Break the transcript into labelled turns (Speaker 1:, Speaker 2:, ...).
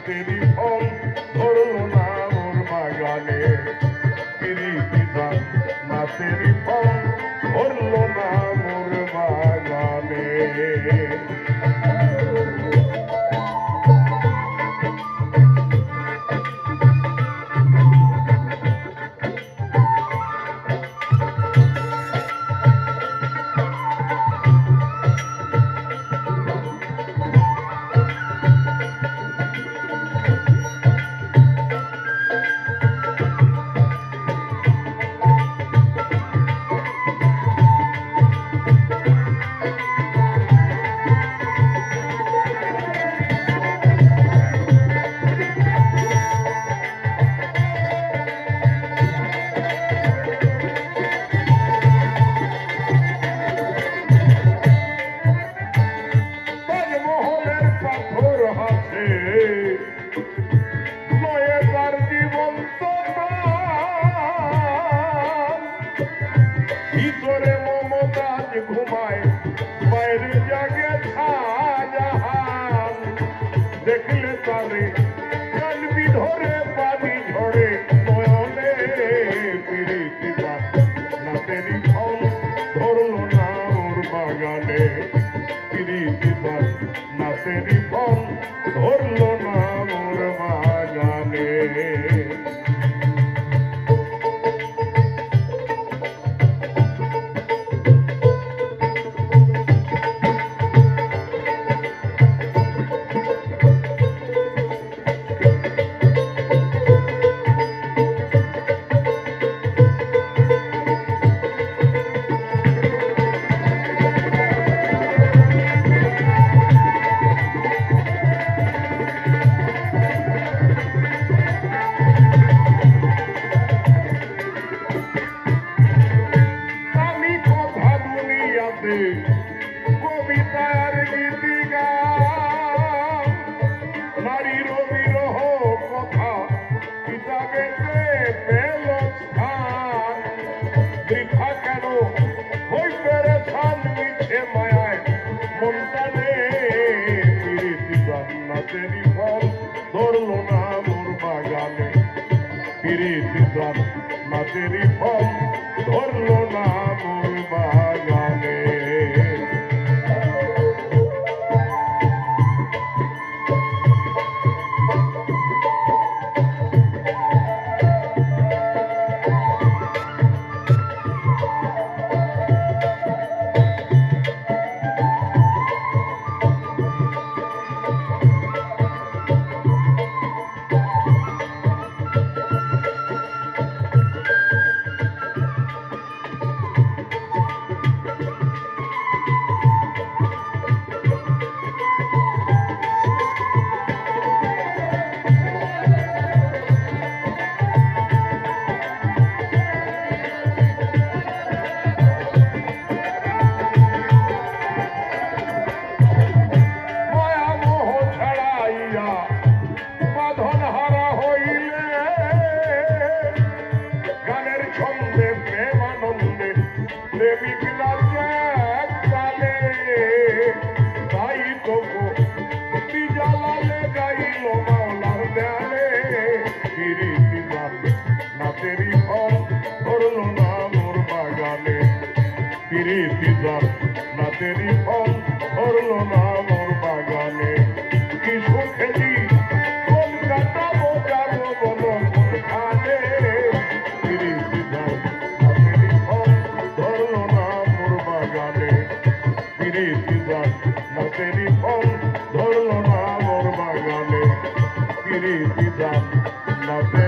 Speaker 1: নাচেরি ফল ধরলো না মোর বাগানে পিরিতি গান নাচেরি ফল ধরলো না মোর বাগানে ভিতরে মমতাজ ঘুমায় বাইরে জাগে শাহজাহান দেখলে তারে কালবি ধরে পানি ঝরে নয়নে পিরিতি গান নাচেরি ফল ধরলো না ওর বাগানে পিরিতি গান নাচেরি ফল ধরলো না ওর বাগানে কবিতার গীতিগান নারীর বিরহ কথা কিতাবেতে পেল স্থান বৃথা কেন হই পেরেছান মিছে মায়ায় মনটানে পিরিতি গান নাচেরি ফল ধরলো না মোর বাগানে পিরিতি গান নাচেরি ফল ধরলো না মোর বাগানে পিরিতি গান নাচেরি ফল ধরলো না মোর বাগানে কি সুখেলি কলকাতা বোঝাবো বলো কোনখানে পিরিতি গান নাচেরি ফল ধরলো না মোর বাগানে পিরিতি গান নাচেরি ফল ধরলো না মোর বাগানে পিরিতি গান নাচেরি